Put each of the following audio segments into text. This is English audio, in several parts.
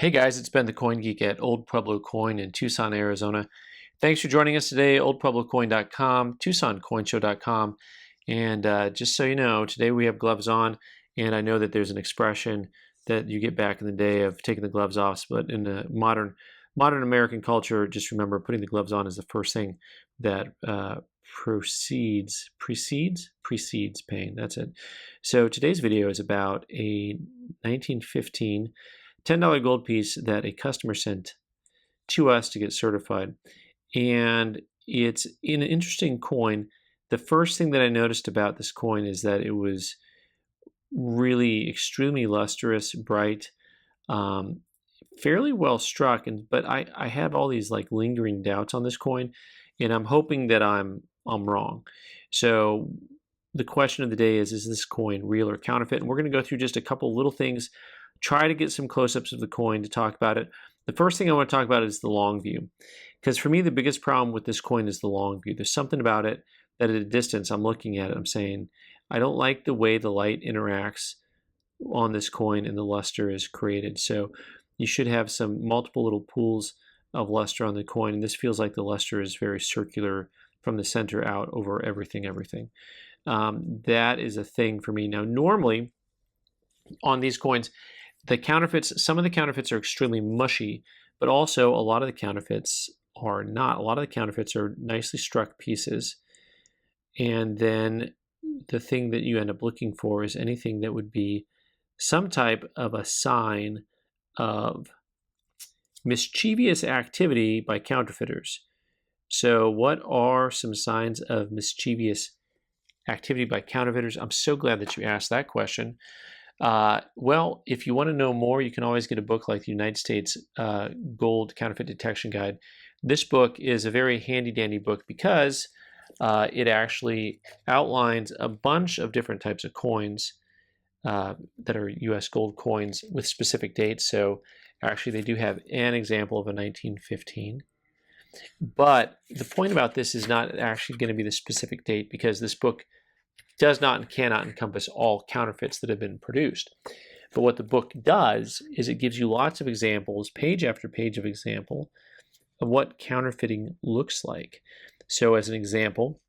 Hey guys, it's Ben the Coin Geek at Old Pueblo Coin in Tucson, Arizona. Thanks for joining us today, oldpueblocoin.com, tucsoncoinshow.com. And just so you know, today we have gloves on, and I know that there's an expression that you get back in the day of taking the gloves off, but in the modern American culture, just remember putting the gloves on is the first thing that precedes pain. That's it. So today's video is about a 1915 $10 gold piece that a customer sent to us to get certified. And it's an interesting coin. The first thing that I noticed about this coin is that it was really extremely lustrous, bright, fairly well struck. But I have all these like lingering doubts on this coin, and I'm hoping that I'm wrong. So the question of the day is this coin real or counterfeit? And we're going to go through just a couple little things, try to get some close-ups of the coin to talk about it. The first thing I want to talk about is the long view, because for me the biggest problem with this coin is the long view. There's something about it that at a distance I'm looking at it, I'm saying I don't like the way the light interacts on this coin and the luster is created. So you should have some multiple little pools of luster on the coin, and this feels like the luster is very circular from the center out over everything. That is a thing for me. Now normally on these coins, some of the counterfeits are extremely mushy, but also a lot of the counterfeits are not. A lot of the counterfeits are nicely struck pieces. And then the thing that you end up looking for is anything that would be some type of a sign of mischievous activity by counterfeiters. So what are some signs of mischievous activity by counterfeiters? I'm so glad that you asked that question. Well, if you want to know more, you can always get a book like the United States Gold Counterfeit Detection Guide. This book is a very handy-dandy book because it actually outlines a bunch of different types of coins that are U.S. gold coins with specific dates. So actually they do have an example of a 1915. But the point about this is not actually going to be the specific date, because this book does not and cannot encompass all counterfeits that have been produced. But what the book does is it gives you lots of examples, page after page of example, of what counterfeiting looks like. So as an example,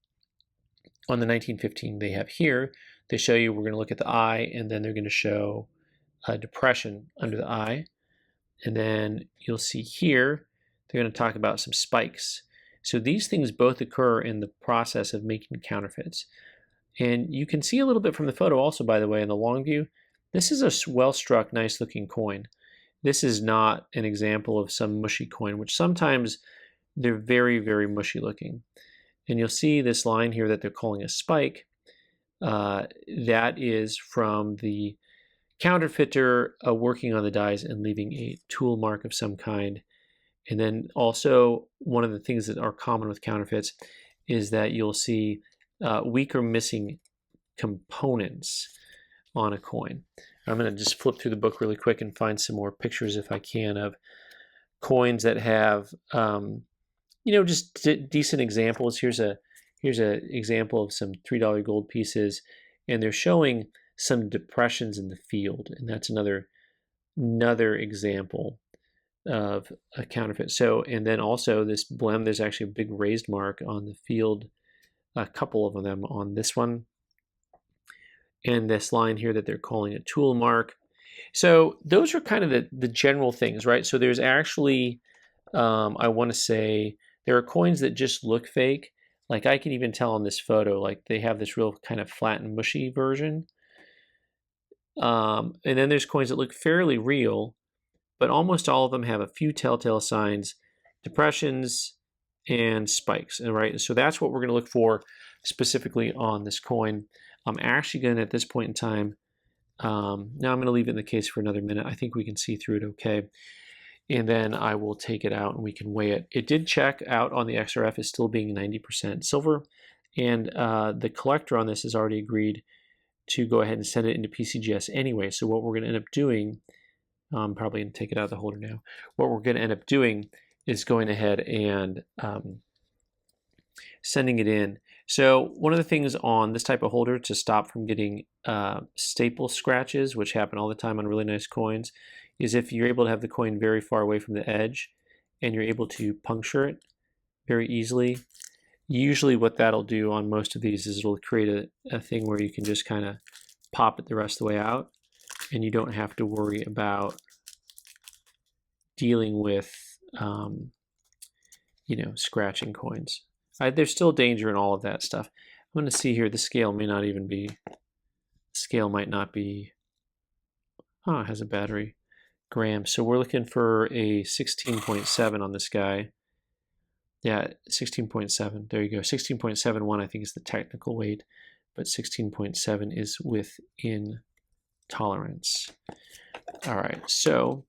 on the 1915 they have here, they show you, we're going to look at the eye, and then they're going to show a depression under the eye. And then you'll see here, they're going to talk about some spikes. So these things both occur in the process of making counterfeits. And you can see a little bit from the photo also, by the way, in the long view. This is a well-struck, nice-looking coin. This is not an example of some mushy coin, which sometimes they're very, very mushy looking. And you'll see this line here that they're calling a spike. That is from the counterfeiter working on the dies and leaving a tool mark of some kind. And then also one of the things that are common with counterfeits is that you'll see weak or missing components on a coin. I'm going to just flip through the book really quick and find some more pictures, if I can, of coins that have, just decent examples. Here's an example of some $3 gold pieces, and they're showing some depressions in the field, and that's another example of a counterfeit. So, and then also this blem, there's actually a big raised mark on the field, a couple of them on this one, and this line here that they're calling a tool mark. So those are kind of the general things, right? So there's actually, I want to say, there are coins that just look fake. Like I can even tell on this photo, like they have this real kind of flat and mushy version. And then there's coins that look fairly real, but almost all of them have a few telltale signs, depressions, and spikes, right? So that's what we're going to look for specifically on this coin. I'm actually going to, at this point in time, now I'm going to leave it in the case for another minute. I think we can see through it okay. And then I will take it out and we can weigh it. It did check out on the XRF as still being 90% silver. And the collector on this has already agreed to go ahead and send it into PCGS anyway. So what we're going to end up doing, I'm probably going to take it out of the holder now. What we're going to end up doing is going ahead and sending it in. So one of the things on this type of holder to stop from getting staple scratches, which happen all the time on really nice coins, is if you're able to have the coin very far away from the edge and you're able to puncture it very easily. Usually what that'll do on most of these is it'll create a thing where you can just kind of pop it the rest of the way out, and you don't have to worry about dealing with scratching coins. There's still danger in all of that stuff. I'm going to see here, the scale may not even be, scale might not be, it has a battery, grams. So we're looking for a 16.7 on this guy. Yeah, 16.7, there you go. 16.71 I think is the technical weight, but 16.7 is within tolerance. All right, so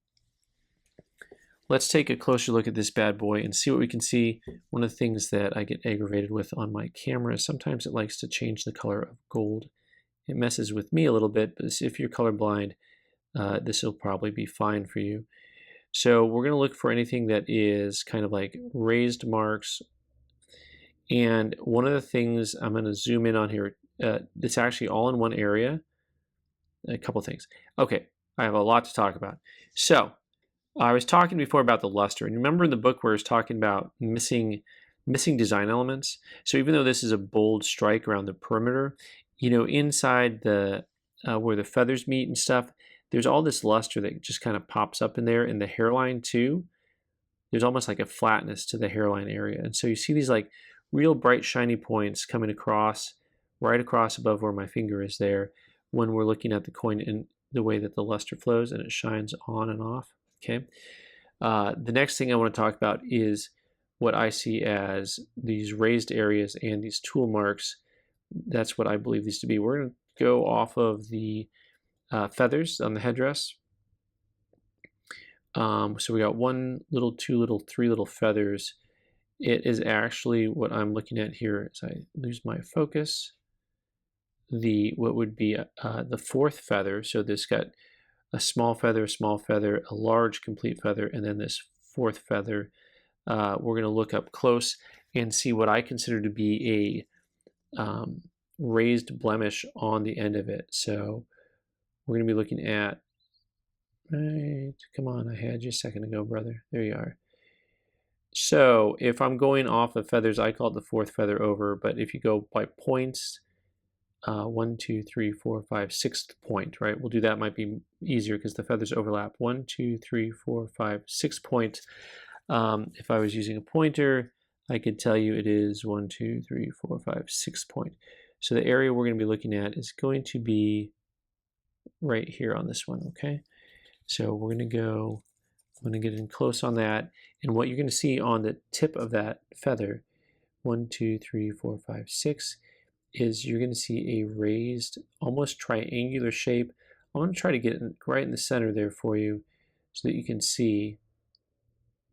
let's take a closer look at this bad boy and see what we can see. One of the things that I get aggravated with on my camera is sometimes it likes to change the color of gold. It messes with me a little bit, but if you're colorblind, this will probably be fine for you. So we're going to look for anything that is kind of like raised marks. And one of the things I'm going to zoom in on here, it's actually all in one area. A couple things. Okay, I have a lot to talk about. So I was talking before about the luster, and remember in the book where I was talking about missing design elements? So even though this is a bold strike around the perimeter, inside the where the feathers meet and stuff, there's all this luster that just kind of pops up in there, in the hairline too. There's almost like a flatness to the hairline area. And so you see these like real bright shiny points coming across, right across above where my finger is there, when we're looking at the coin in the way that the luster flows and it shines on and off. Okay. The next thing I want to talk about is what I see as these raised areas and these tool marks. That's what I believe these to be. We're going to go off of the feathers on the headdress. So we got 1 little, 2 little, 3 little feathers. It is actually what I'm looking at here as I lose my focus. What would be the 4th feather. So this got a small feather, a large complete feather, and then this 4th feather. We're going to look up close and see what I consider to be a raised blemish on the end of it. So we're going to be looking at, right, come on, I had you a second ago, brother. There you are. So if I'm going off of feathers, I call it the 4th feather over, but if you go by points, 1, 2, 3, 4, 5, 6th point, right? We'll do that, might be easier because the feathers overlap. 1, 2, 3, 4, 5, 6 point. If I was using a pointer, I could tell you it is 1, 2, 3, 4, 5, 6 point. So the area we're going to be looking at is going to be right here on this one, okay? So we're going to go, I'm going to get in close on that, and what you're going to see on the tip of that feather, 1, 2, 3, 4, 5, 6, is you're going to see a raised, almost triangular shape. I'm going to try to get it right in the center there for you so that you can see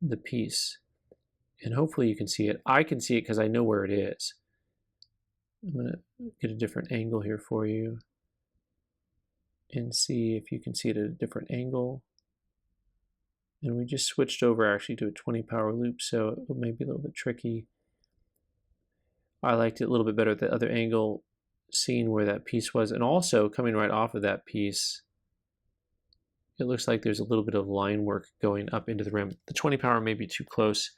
the piece. And hopefully you can see it. I can see it because I know where it is. I'm going to get a different angle here for you and see if you can see it at a different angle. And we just switched over actually to a 20 power loop, so it may be a little bit tricky. I liked it a little bit better at the other angle, seeing where that piece was, and also coming right off of that piece, it looks like there's a little bit of line work going up into the rim. The 20 power may be too close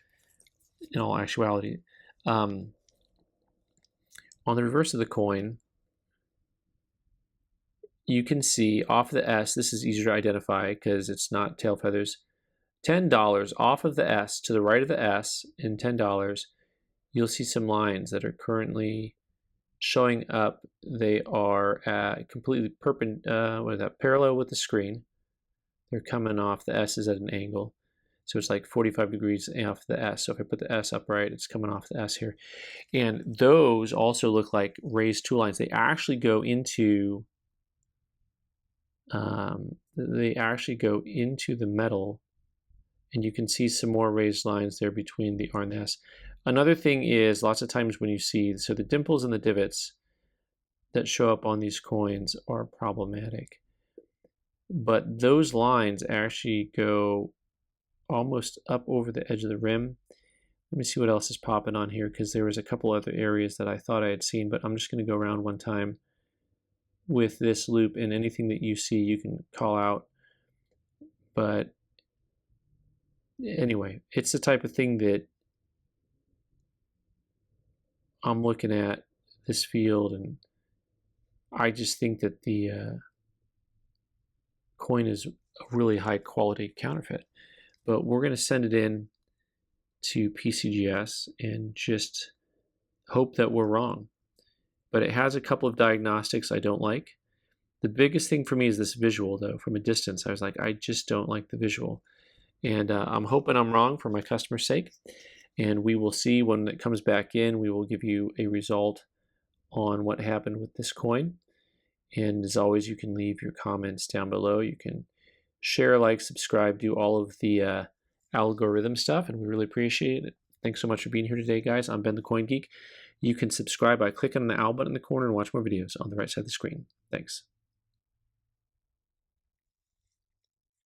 in all actuality. On the reverse of the coin, you can see off the S, this is easier to identify because it's not tail feathers, $10 off of the S, to the right of the S in $10, you'll see some lines that are currently showing up. They are completely parallel with the screen. They're coming off, the S is at an angle. So it's like 45 degrees off the S. So if I put the S upright, it's coming off the S here. And those also look like raised tool lines. They actually go into the metal, and you can see some more raised lines there between the R and the S. Another thing is, lots of times when you see, so the dimples and the divots that show up on these coins are problematic. But those lines actually go almost up over the edge of the rim. Let me see what else is popping on here, because there was a couple other areas that I thought I had seen, but I'm just going to go around one time with this loop, and anything that you see you can call out. But anyway, it's the type of thing that I'm looking at this field, and I just think that the coin is a really high quality counterfeit. But we're going to send it in to PCGS and just hope that we're wrong. But it has a couple of diagnostics I don't like. The biggest thing for me is this visual, though. From a distance, I was like, I just don't like the visual. And I'm hoping I'm wrong for my customer's sake. And we will see when it comes back in. We will give you a result on what happened with this coin. And as always, you can leave your comments down below. You can share, like, subscribe, do all of the algorithm stuff, and we really appreciate it. Thanks so much for being here today, guys. I'm Ben the Coin Geek. You can subscribe by clicking on the owl button in the corner and watch more videos on the right side of the screen. Thanks.